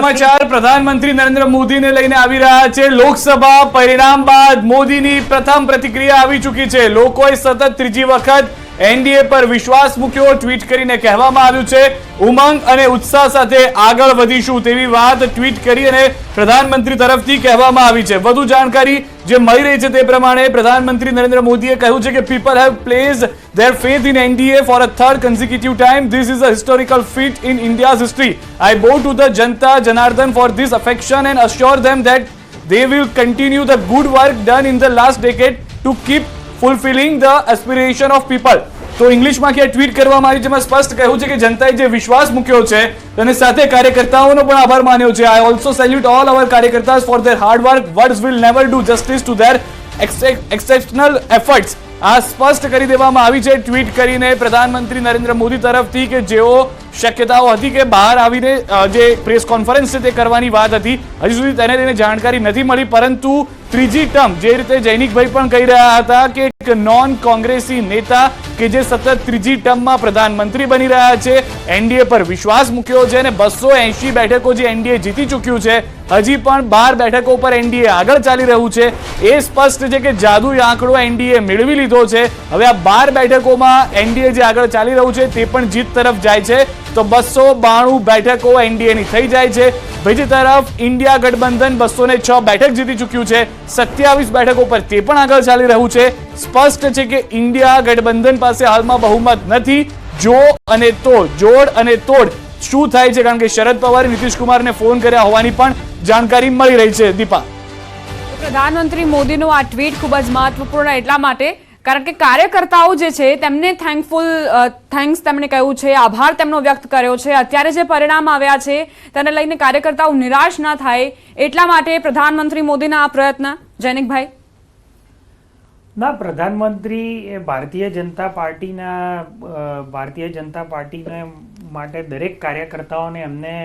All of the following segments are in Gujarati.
સમાચાર પ્રધાનમંત્રી નરેન્દ્ર મોદીને લઈને આવી રહ્યા છે। લોકસભા પરિણામ બાદ મોદીની પ્રથમ પ્રતિક્રિયા આવી ચૂકી છે। લોકોએ સતત ત્રીજી વખત એનડીએ પર વિશ્વાસ મૂક્યો। ટ્વીટ કરીને કહેવામાં આવ્યું છે ઉમંગ અને ઉત્સાહ સાથે આગળ વધીશું તેવી વાત ટ્વીટ કરી અને પ્રધાનમંત્રી તરફથી કહેવામાં આવી છે। વધુ જાણકારી જે મળી રહી છે તે પ્રમાણે પ્રધાનમંત્રી નરેન્દ્ર મોદીએ કહ્યું છે કે people have placed their faith in NDA for a third consecutive time. This is a historical feat in India's history. I bow to the Janta Janardhan for this affection and assure them that they will continue the good work done in the last decade to keep fulfilling the aspiration of people. તો ઇંગ્લિશમાં કે ટ્વીટ કરવામાં આવી જેમાં સ્પષ્ટ કહ્યું છે કે જનતાએ જે વિશ્વાસ મૂક્યો છે અને સાથે કાર્યકર્તાઓનો પણ આભાર માન્યો છે। I also salute all our કાર્યકર્તાસ for their hard work. Words will never do justice to their exceptional efforts. આ સ્પષ્ટ કરી દેવામાં આવી છે ટ્વીટ કરીને પ્રધાનમંત્રી નરેન્દ્ર મોદી તરફથી કે જેઓ શક્યતાઓ હતી કે બહાર આવીને જે પ્રેસ કોન્ફરન્સ છે તે કરવાની વાત હતી, હજી સુધી તેને જાણકારી નથી મળી, પરંતુ ત્રીજી ટર્મ જે રીતે જૈનિકભાઈ પણ કહી રહ્યા હતા કે એક નોન કોંગ્રેસી નેતા કે જે સતત ત્રીજી ટર્મમાં પ્રધાનમંત્રી બની રહ્યા છે, એનડીએ પર વિશ્વાસ મૂક્યો છે અને 280 બેઠકો જે એનડીએ જીતી ચૂક્યું છે, હજી પણ 12 બેઠકો પર એનડીએ આગળ ચાલી રહ્યું છે। એ સ્પષ્ટ છે કે જાદુઈ આંકડો એનડીએ મેળવી લીધો છે। હવે આ 12 બેઠકોમાં એનડીએ જે આગળ ચાલી રહ્યું છે તે પણ જીત તરફ જાય છે, તો 292 બેઠકો એનડીએ ની થઈ જાય છે। બીજી તરફ ઇન્ડિયા ગઠબંધન 206 બેઠક જીતી ચૂક્યું છે, 27 બેઠકો પર તે પણ આગળ ચાલી રહ્યું છે। સ્પષ્ટ છે કે ઇન્ડિયા ગઠબંધન પાસે હાલમાં બહુમત નથી। જોડ અને તોડ શું થાય છે, કારણ કે શરદ પવારે નીતિશ કુમારને ફોન કર્યા હોવાની પણ જાણકારી મળી રહી છે। દીપા, પ્રધાનમંત્રી મોદીનું આ ટ્વીટ ખૂબ જ મહત્વપૂર્ણ એટલા માટે કારણ કે કાર્યકર્તાઓ જે છે તેમને થેન્ક્સ તેમણે કહ્યું છે, આભાર તેમનો વ્યક્ત કર્યો છે। અત્યારે જે પરિણામ આવ્યા છે તેને લઈને કાર્યકર્તાઓ નિરાશ ના થાય એટલા માટે પ્રધાનમંત્રી મોદીના આ પ્રયત્ન। જૈનિકભાઈ, ના, પ્રધાનમંત્રી એ ભારતીય જનતા પાર્ટીને માટે દરેક કાર્યકર્તાઓને એમને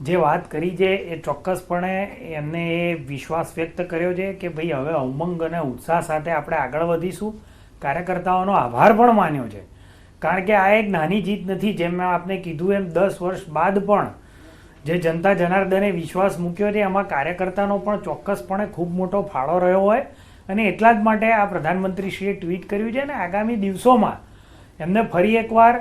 જે વાત કરી છે એ ચોક્કસપણે એમને એ વિશ્વાસ વ્યક્ત કર્યો છે કે ભાઈ હવે ઉમંગ અને ઉત્સાહ સાથે આપણે આગળ વધીશું। કાર્યકર્તાઓનો આભાર પણ માન્યો છે, કારણ કે આ એક નાની જીત નથી। જેમ મેં આપને કીધું એમ 10 વર્ષ બાદ પણ જે જનતા જનાર્દને વિશ્વાસ મૂક્યો છે એમાં કાર્યકર્તાનો પણ ચોક્કસપણે ખૂબ મોટો ફાળો રહ્યો હોય, અને એટલા જ માટે આ પ્રધાનમંત્રીશ્રીએ ટ્વીટ કર્યું છે અને આગામી દિવસોમાં એમને ફરી એકવાર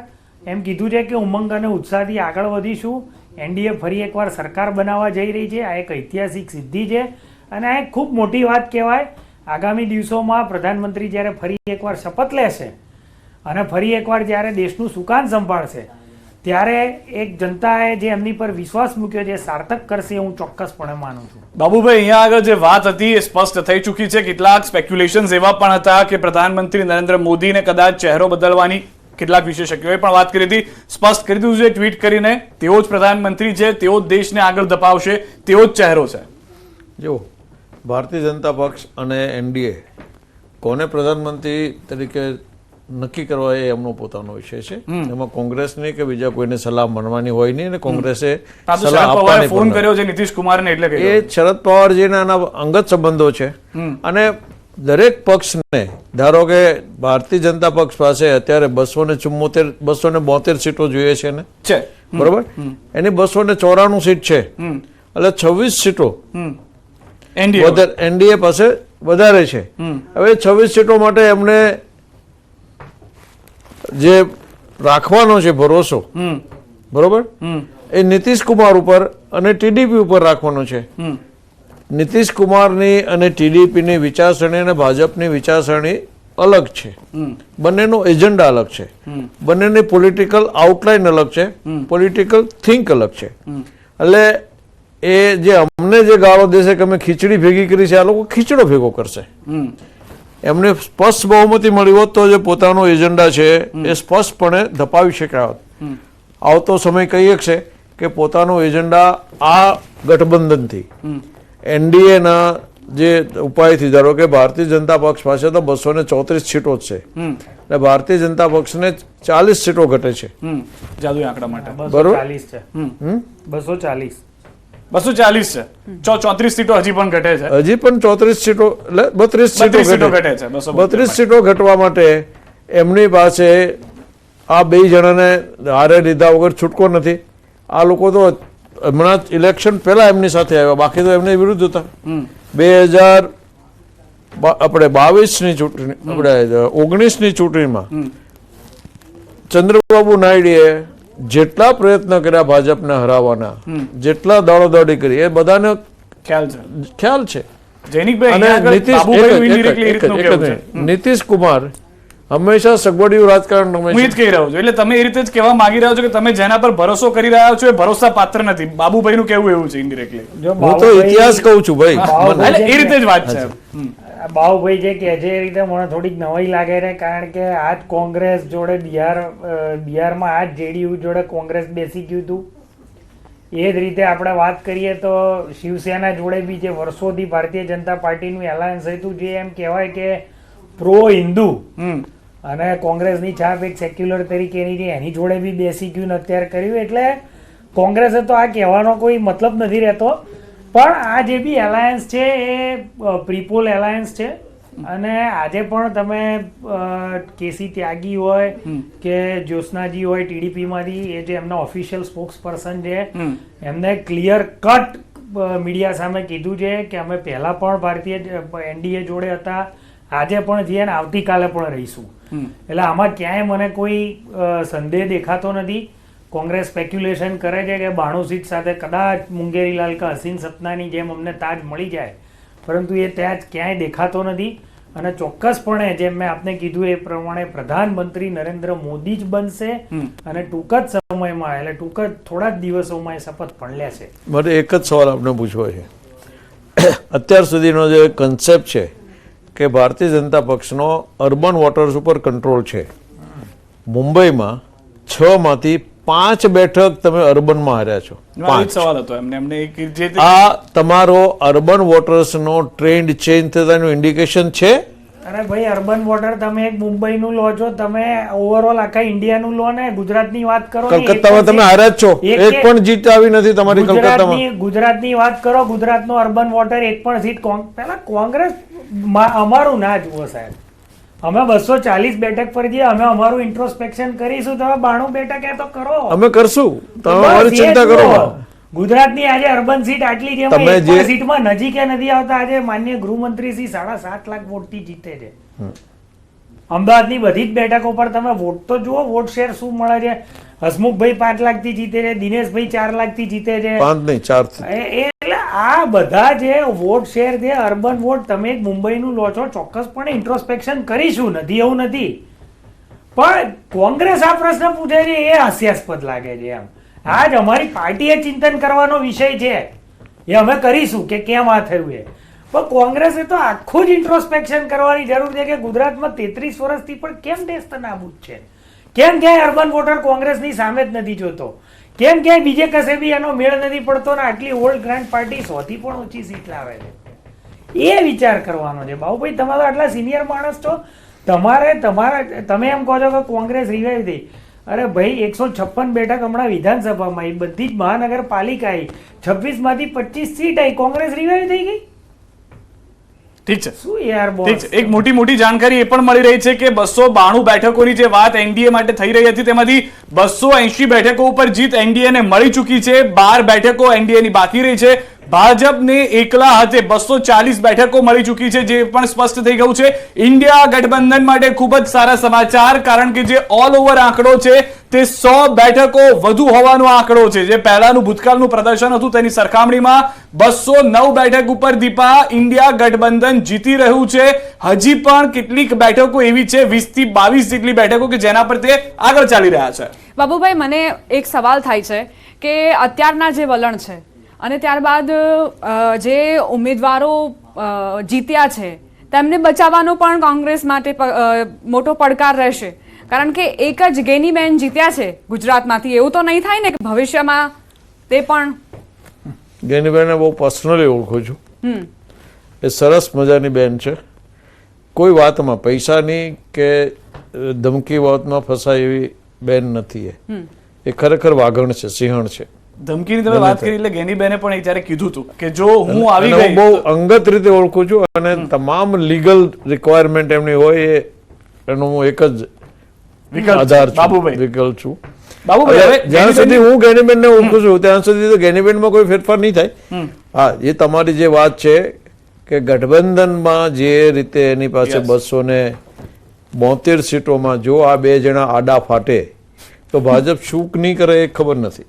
એમ કીધું છે કે ઉમંગ અને ઉત્સાહથી આગળ વધીશું। એનડીએ ફરી એકવાર સરકાર બનાવવા જઈ રહી છે, આ એક ઐતિહાસિક સિદ્ધિ છે અને આ એક ખૂબ મોટી વાત કહેવાય। આગામી દિવસોમાં પ્રધાનમંત્રી જ્યારે ફરી એકવાર શપથ લેશે અને ફરી એકવાર જ્યારે દેશનું સુકાન સંભાળશે ત્યારે એક જનતાએ જે એમની પર વિશ્વાસ મૂક્યો છે સાર્થક કરશે, હું ચોક્કસપણે માનું છું। બાબુભાઈ, અહીંયા આગળ જે વાત હતી એ સ્પષ્ટ થઈ ચૂકી છે। કેટલાક સ્પેક્યુલેશન્સ એવા પણ હતા કે પ્રધાનમંત્રી નરેન્દ્ર મોદીને કદાચ ચહેરો બદલવાની કેટલાક વિશેષજ્ઞોએ પણ વાત કરી હતી। સ્પષ્ટ કરી દીધું છે ટ્વીટ કરીને તેઓ જ પ્રધાનમંત્રી છે, તેઓ જ દેશને આગળ ધપાવશે, તેઓ જ ચહેરો છે। જો ભારતીય જનતા પક્ષ અને એનડીએ કોને પ્રધાનમંત્રી તરીકે નક્કી કરવા એ એમનો પોતાનો વિષય છે। એમાં કોંગ્રેસની કે બીજા કોઈને સલાહ માનવાની હોય નહીં, અને કોંગ્રેસે સલાહ આપવાની ફોન કર્યો છે નીતિશ કુમારને, એટલે એ શરદ પવારજીના અંગત સંબંધો છે। અને દરેક પક્ષને, ધારો કે ભારતીય જનતા પક્ષ પાસે અત્યારે 272 સીટો જોઈએ છે ને, બરોબર, એની 294 સીટ છે, એટલે 26 સીટો એનડીએ પાસે વધારે છે। હવે 26 સીટો માટે એમને જે રાખવાનો છે ભરોસો, બરોબર, એ નીતિશ કુમાર ઉપર અને ટીડીપી ઉપર રાખવાનો છે। નીતિશ કુમારની અને ટીડીપીની વિચારસરણી અને ભાજપની વિચારસરણી અલગ છે, બંનેનો એજન્ડા અલગ છે, બંનેની પોલિટિકલ આઉટલાઇન અલગ છે, પોલિટિકલ થિંક અલગ છે। એટલે એ જે અમને જે ગાળો દેશે કે અમે ખીચડી ભેગી કરી છે, આ લોકો ખીચડો ભેગો કરશે। એમને સ્પષ્ટ બહુમતી મળી હોત તો જે પોતાનો એજન્ડા છે એ સ્પષ્ટપણે ધપાવી શક્યા હોત। આવતો સમય કહી શકશે કે પોતાનો એજન્ડા આ ગઠબંધનથી, એનડીએના જે ઉપાયથી, ધારો કે ભારતીય જનતા પક્ષ પાસે તો 234 સીટો જ છે, એટલે ભારતીય જનતા પક્ષને 40 સીટો ઘટે છે જાદુઈ આંકડા માટે, બરોબર, 240 240 છે, 34 સીટો હજી પણ ઘટે છે, હજી પણ 34 સીટો એટલે 32 સીટો ઘટે છે। 32 સીટો ઘટવા માટે એમની પાસે આ બે જણાને હારે લીધા વગર છૂટકો નથી। આ લોકો તો હમણાં ઇલેક્શન પહેલા એમની સાથે આવ્યા, બાકી તો એમને વિરુદ્ધ હતા. 2022ની ચૂંટણી, આપણે 19ની ચૂંટણીમાં ચંદ્રબાબુ નાયડુએ જેટલા પ્રયત્ન કર્યા ભાજપને હરાવવાના, જેટલા દાડોદાડી કરી, એ બધાને ખ્યાલ છે. અને નીતિશ કુમાર હંમેશા સગવડિયું રાજકારણ રમે હું એ જ કહી રહ્યો છું. એટલે તમે એ રીતે જ કહેવા માંગી રહ્યો છો કે તમે જેના પર ભરોસો કરી રહ્યા છો એ ભરોસા પાત્ર નથી. બાબુભાઈનું કહેવું એવું છે ઇનડિરેક્ટલી. હું તો ઇતિહાસ કહું છું ભાઈ, એટલે એ રીતે જ વાત છે. બાબુભાઈ જે કહે છે એ રીતે મને થોડીક નવાઈ લાગે છે, કારણ કે આજ કોંગ્રેસ જોડે બિહારમાં આજ જેડીયુ જોડે કોંગ્રેસ બેસી ગયું હતું. એ જ રીતે આપણે વાત કરીએ તો શિવસેના જોડે બી જે વર્ષોથી ભારતીય જનતા પાર્ટીનું એલાયન્સ હતું, જે એમ કહેવાય કે પ્રો હિન્દુ અને કોંગ્રેસની છાપ એક સેક્યુલર તરીકેની છે, એની જોડે બી બેસી ગયું ને અત્યારે કર્યું. એટલે કોંગ્રેસે તો આ કહેવાનો કોઈ મતલબ નથી રહેતો, પણ આ જે બી એલાયન્સ છે એ પ્રીપોલ એલાયન્સ છે. અને આજે પણ તમે કેસી ત્યાગી હોય કે જ્યોત્સનાજી હોય ટીડીપીમાંથી, એ જે એમના ઓફિશિયલ સ્પોક્સ પર્સન છે, એમને ક્લિયર કટ મીડિયા સામે કીધું છે કે અમે પહેલા પણ ભારતીય એનડીએ જોડે હતા, આજે પણ છીએ અને આવતીકાલે પણ રહીશું. એટલે આમાં ક્યાંય મને કોઈ સંદેહ દેખાતો નથી. કોંગ્રેસ સ્પેક્યુલેશન કરે છે કે 92 સીટ સાથે કદાચ મુંગેરીલાલ કે હસીન સપનાની જેમ અમને તાજ મળી જાય, પરંતુ એ તાજ ક્યાંય દેખાતો નથી. અને ચોક્કસપણે જેમ મેં આપને કીધું એ પ્રમાણે પ્રધાનમંત્રી નરેન્દ્ર મોદી જ બનશે અને ટૂંક જ સમયમાં, એટલે ટૂંક જ થોડા જ દિવસોમાં એ શપથ પણ લેશે. મારે એક જ સવાલ આપને પૂછવો છે. અત્યાર સુધીનો જે કન્સેપ્ટ છે કે ભારતીય જનતા પક્ષનો અર્બન વોટર્સ ઉપર કંટ્રોલ છે. મુંબઈમાં 6 માંથી 5 બેઠક તમે અર્બનમાં હાર્યા છો. સવાલ હતો એમને આ તમારો અર્બન વોટર્સનો ટ્રેન્ડ ચેન્જ થતાનું ઇન્ડિકેશન છે? અરે ભાઈ, અર્બન વોટર તમે એક મુંબઈનું લો છો, તમે ઓવરઓલ આખા ઇન્ડિયાનું લો ને. ગુજરાતની વાત કરો, કલકત્તામાં તમે હાર્યા જ છો, એક પણ જીત આવી નથી તમારી કલકત્તામાં. ગુજરાતની વાત કરો, ગુજરાતનો અર્બન વોટર એક પણ સીટ પેલા કોંગ્રેસ અમારું ના જુઓ સાહેબ. અમે 240 બેઠક પર જઈએ, અમે અમારું ઇન્ટ્રોસ્પેક્શન કરીશું. તમે 92 બેઠક એ તો કરો, અમે કરશું, તમે અમારી ચિંતા કરો. ગુજરાતની આજે અર્બન સીટ આટલી છે, તમે એક પણ સીટમાં નજીકે નથી આવતા. આજે માનનીય ગૃહમંત્રી શ્રી 7.5 લાખ વોટથી જીતે છે. અમદાવાદની બધી જ બેઠકો પર તમે વોટ તો જુઓ, વોટ શેર શું મળે છે. હસમુખભાઈ 5 લાખથી જીતે છે, દિનેશભાઈ 4 લાખથી જીતે છે. 5 નહીં 4. એટલે આ બધા જે વોટ શેર છે, અર્બન વોટ, તમે એક મુંબઈનું લો છો, ચોક્કસપણે ઇન્ટ્રોસ્પેક્શન કરીશું, નથી એવું નથી. પણ કોંગ્રેસ આ પ્રશ્ન પૂછે છે એ હાસ્યાસ્પદ લાગે છે. એમ આજ અમારી પાર્ટીએ ચિંતન કરવાનો વિષય છે, એ અમે કરીશું કે કેમ આ થયું એ. પણ કોંગ્રેસે તો આખું જ ઇન્ટ્રોસ્પેક્શન કરવાની જરૂર છે કે ગુજરાતમાં 33 વર્ષથી પણ કેમ દેશ નાબૂદ છે, કેમ ક્યાંય અર્બન વોટર કોંગ્રેસની સામે જ નથી જોતો, કેમ ક્યાંય બીજે કશે બી એનો મેળ નથી પડતો ને આટલી ઓલ્ડ ગ્રાન્ડ પાર્ટી 100 થી પણ ઓછી સીટ લાવે છે. એ વિચાર કરવાનો છે. બાબુભાઈ, તમે તો આટલા સિનિયર માણસ છો, તમે એમ કહો છો કે કોંગ્રેસ રિવાઈવ થઈ. અરે ભાઈ, 156 બેઠક હમણાં વિધાનસભામાં આવી, બધી જ મહાનગરપાલિકા આવી, 26 માંથી 25 સીટ આવી, કોંગ્રેસ રિવાઈવ થઈ ગઈ. ઠીક છે, શું યાર બોસ. ઠીક છે. એક મોટી જાણકારી એ પણ મળી રહી છે કે 292 બેઠકોની જે વાત એનડીએ માટે થઈ રહી હતી, તેમાંથી 280 બેઠકો ઉપર જીત એનડીએ ને મળી ચૂકી છે. 12 બેઠકો એનડીએ ની બાકી રહી છે. ભાજપને એકલા હાથે 240 બેઠકો મળી ચૂકી છે, જે પણ સ્પષ્ટ થઈ ગયું છે. ઇન્ડિયા ગઠબંધન માટે ખૂબ જ સારા સમાચાર, કારણ કે જે ઓલ ઓવર આંકડો છે તે 100 બેઠકો વધુ હોવાનો આંકડો છે. જે પહેલાનું ભૂતકાળનું પ્રદર્શન હતું તેની સરખામણીમાં 209 બેઠક ઉપર દીપા ઇન્ડિયા ગઠબંધન જીતી રહ્યું છે. હજી પણ કેટલીક બેઠકો એવી છે, 20 થી 22 જેટલી બેઠકો કે જેના પર તે આગળ ચાલી રહ્યા છે. બાબુભાઈ, મને એક સવાલ થાય છે કે અત્યારના જે વલણ છે અને ત્યારબાદ જે ઉમેદવારો જીત્યા છે તેમને બચાવવાનો પણ કોંગ્રેસ માટે મોટો પડકાર રહેશે, કારણ કે એક જ ગેનીબેન જીત્યા છે ગુજરાતમાંથી. એવું તો નહીં થાય ને કે ભવિષ્યમાં તે પણ? ગેનીબેનને બહુ પર્સનલી ઓળખું છું, એ સરસ મજાની બેન છે. કોઈ વાતમાં પૈસાની કે ધમકી વાતમાં ફસાય એવી બેન નથી. એ ખરેખર વાઘણ છે, સિંહણ છે. ધમકીની તમે વાત કરી એટલે ગેનીબેને પણ એક જ્યારે કીધું હતું કે જો હું આવી ગઈ, બહુ અંગત રીતે ઓળખું છું અને તમામ લીગલ રિક્વાયરમેન્ટ એમની હોય એનો હું એક જ આધાર છું. બાબુભાઈ, હવે જ્યાં સુધી જ્ઞાનીબેનની- હું જ્ઞાનીબેનને ઓળખું છું ત્યાં સુધી તો જ્ઞાનીબેનમાં કોઈ ફેરફાર નહીં થાય. હા, એ તમારી જે વાત છે કે ગઠબંધનમાં જે રીતે એની પાસે Yes. 272 સીટોમાં જો આ બે જણા આડા ફાટે તો ભાજપ શું નહીં કરે એ ખબર નથી.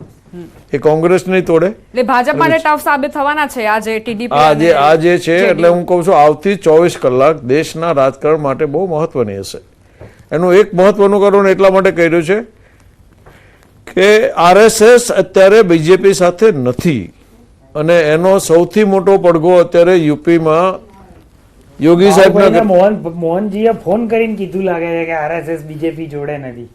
એ કોંગ્રેસ નહીં તોડે. એટલે ભાજપ માટે ટફ સાબિત થવાના છે આજે ટીડીપી આ જે છે એટલે હું કહું છું આવતી 24 કલાક દેશના રાજકારણ માટે બહુ મહત્વની હશે. એનું એક મહત્વનું કારણ એટલા માટે કર્યું છે કે RSS અત્યારે બીજેપી સાથે નથી અને એનો સૌથી મોટો પડઘો અત્યારે યુપીમાં યોગી સાહેબના મોહનજીએ ફોન કરીને કીધું લાગે છે કે RSS બીજેપી જોડે નથી.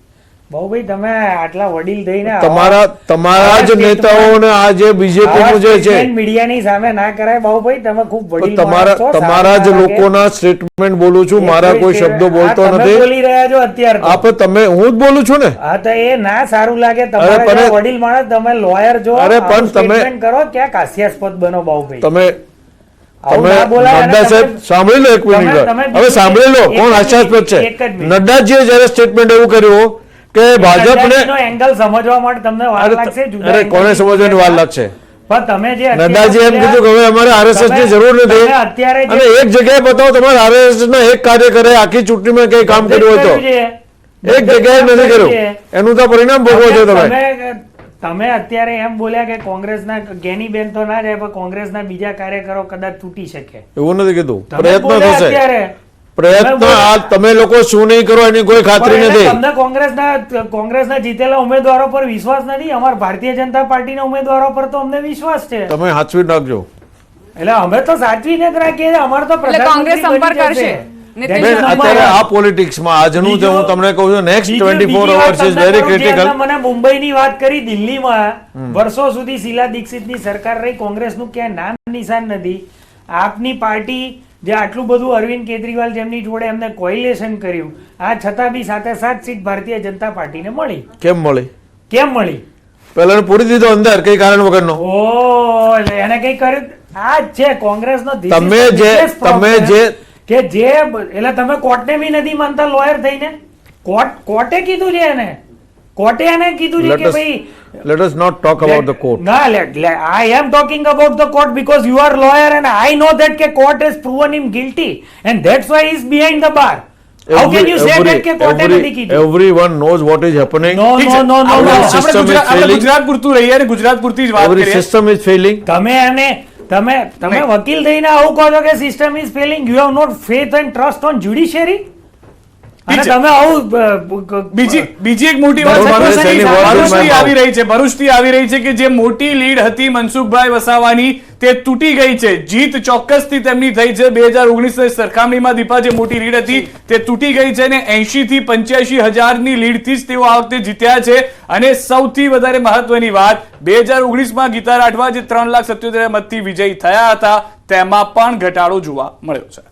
બાબુભાઈ તમે આટલા વડીલ થઈને તમારા જ નેતાઓને આ જે બીજેપીનું જે છે મીડિયાની સામે ના કરાય બાબુભાઈ, તમે ખૂબ વડીલ માણસ છો, તમારા જ સારા લાગે. લોકોના સ્ટેટમેન્ટ બોલું છું, મારા કોઈ શબ્દો બોલતો તમે નથી. બોલી રહ્યા છો અત્યારે તો. આપણે તમે હું જ બોલું છું ને. હા તો એ ના સારું લાગે. તમારા પણ જેવા વડીલ માણસ, તમે લોયર છો, અરે પણ આવું તમે- statement કરો, ક્યાંક હાસ્યાસ્પદ બનો બાબુભાઈ. તમે આવું ના બોલાય અને નડ્ડા સાહેબ તમે- સાંભળી લો એક મિનિટ. તમે હવે સાંભળી લો એક કોણ જ હાસ્યાસ્પદ છે. એક જ મિનિટ. નડ્ડાજીએ જયારે સ્ટેટમેન્ટ એવું કર્યું કે ભાજપને એનો એંગલ સમજવા માટે તમને વાર લાગશે. જુદા અરે angle કોને થી સમજવાની વાર લાગશે. પણ તમે જે અત્યારે નડ્ડાજી એમ કીધું કે હવે અમારે RSS ની જરૂર તમે નથી અત્યારે જે અને એક જગ્યાએ બતાવો તમારે RSS ના એક કાર્યકરે આખી ચૂંટણીમાં કઈ કામ કર્યું હોય તો. એક જગ્યાએ નથી કર્યું. એનું તો પરિણામ ભોગવો છો તમે. તમે અત્યારે એમ બોલ્યા કે કોંગ્રેસના જ્ઞાનીબેન તો ના જાય પણ કોંગ્રેસના બીજા કાર્યકરો કદાચ તૂટી શકે. એવું નથી કીધું. તમે પ્રયત્ન બોલ્યા થશે. અત્યારે. પ્રયત્ન આ તમે લોકો શું નહીં કરો એની કોઈ ખાતરી પણ એટલે નથી. તમને કોંગ્રેસના જીતેલા ઉમેદવારો પર વિશ્વાસ નથી. અમારા ભારતીય જનતા પાર્ટીના ઉમેદવારો પર તો અમને વિશ્વાસ છે. તમે હાચવી નાખજો. એટલે અમે તો સાચવીને જ રાખીએ છીએ. અમારે તો એટલે કોંગ્રેસ પ્રધાનમંત્રી સંપર્ક બની જશે. કરશે. નીતિશ That is બેન, કુમાર. number અત્યારે one. આ પોલિટિક્સમાં આજનું જે હું તમને કહું છું નેક્સ્ટ બીજી 24 વાત અવર્સ ઇઝ તમને વેરી કરું, જે ક્રિટિકલ. તમે મને મુંબઈની વાત કરી. દિલ્હીમાં વર્ષો સુધી શીલા દીક્ષિતની સરકાર રહી, કોંગ્રેસનું ક્યાંય નામ નિશાન નથી. આપની પાર્ટી જે આટલું બધું અરવિંદ કેજરીવાલ જેમની જોડે એમને કોઇલેશન કર્યું, આ છતાં બી 7 સીટ ભારતીય જનતા પાર્ટીને મળી. કેમ મળી? કેમ મળી? પહેલા પૂરી દીધો અંદર કઈ કારણ વગરનો. ઓ એટલે એને કઈ કર્યું? આ જ છે કોંગ્રેસનો this is તમે the જે biggest problem. તમે જે કે જે એટલે તમે કોર્ટને બી નથી માનતા લોયર થઈને. કોર્ટે કીધું છે એને. કોર્ટે એને કીધું છે કે ભાઈ let us not talk about the court. ના, I am talking about the court because you are lawyer and I know that કે court has proven him guilty and that's why he is behind the bar. How can you say that કે કોર્ટે નથી કીધું? Everyone knows what is happening. No, ઠીક છે. no, no, no, આપણે no. system is આપણે failing. ગુજરાત પૂરતું રહીએ અને ગુજરાત પૂરતી જ વાત Every કરીએ. system is failing. તમે વકીલ થઈને આવું કહો છો કે system is failing. You have not faith and trust on judiciary. અને ઠીક છે. તમે આવું બીજી એક મોટી વાત ભરૂચ છે. તેની વાત ભરૂચથી માં આવી રહી છે. ભરૂચથી આવી રહી છે કે જે મોટી લીડ હતી મનસુખભાઈ વસાવાની તે તૂટી ગઈ છે. જીત ચોક્કસથી તેમની થઈ છે. 2019 સરખામણીમાં દીપા જે મોટી લીડ હતી તે તૂટી ગઈ છે અને 80 થી 85 હજારની લીડથી જ તેઓ આ વખતે જીત્યા છે. અને સૌથી વધારે મહત્વની વાત 2019માં ગીતા રાઠવા જે 3,77,000 મતથી વિજયી થયા હતા તેમાં પણ ઘટાડો જોવા મળ્યો છે.